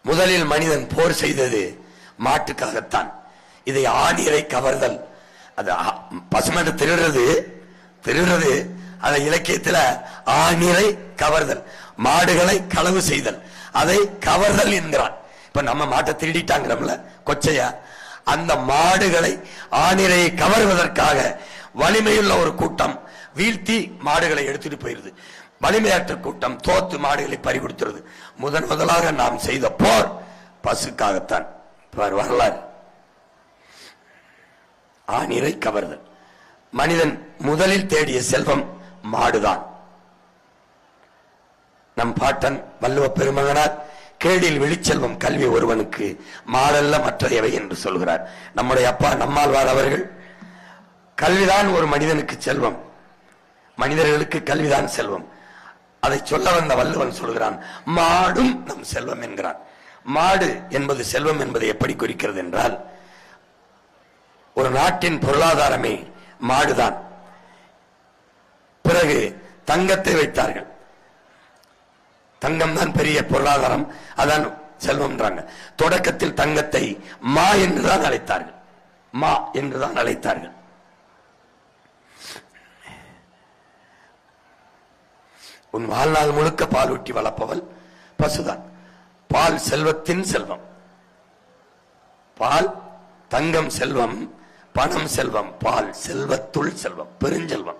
முதலில் மனிதன் போர் செய்தது மாட்டுக்காகத்தான். இதை ஆணிரை கவர்தல், அது பசுமாட்டு திருடுறது அதை இலக்கியத்துல ஆணிரை கவர்தல், மாடுகளை களவு செய்தல், அதை கவர்தல் என்கிறான். இப்ப நம்ம மாட்டை திருடிட்டாங்கிறோம்ல கொச்சையா, அந்த மாடுகளை ஆணிரை கவர்வதற்காக வலிமையுள்ள ஒரு கூட்டம் வீழ்த்தி மாடுகளை எடுத்துட்டு போயிருது. வலிமையற்ற கூட்டம் தோத்து மாடுகளை பறிகொடுத்துறது. முதலாக நாம் செய்த போர் பசுக்காகத்தான். வரலாறு ஆணிரை கவர்தல். மனிதன் முதலில் தேடிய செல்வம் மாடுதான். நம் பாட்டன் வள்ளுவ பெருமகனார் கேடில் விழிச்செல்வம் கல்வி ஒருவனுக்கு மாடல்ல மற்றையவை என்று சொல்கிறார். நம்முடைய அப்பா நம்மாழ்வார் அவர்கள் கல்விதான் ஒரு மனிதனுக்கு செல்வம், மனிதர்களுக்கு கல்விதான் செல்வம். அதை சொல்ல வந்த வள்ளுவன் சொல்கிறான், மாடும் நம் செல்வம் என்கிறான். மாடு என்பது செல்வம் என்பதை எப்படி குறிக்கிறது என்றால், ஒரு நாட்டின் பொருளாதாரமே மாடுதான். பிறகு தங்கத்தை வைத்தார்கள். தங்கம் தான் பெரிய பொருளாதாரம், அதான் செல்வம். தொடக்கத்தில் தங்கத்தை மா என்றுதான் அழைத்தார்கள், மா என்றுதான் அழைத்தார்கள். உன் வாழ்நாள் முழுக்க பால் ஊட்டி வளர்ப்பவள் பசுதான். பால் செல்வத்தின் செல்வம். பால் தங்கம் செல்வம், பணம் செல்வம், பால் செல்வத்துள் செல்வம், பெருஞ்செல்வம்.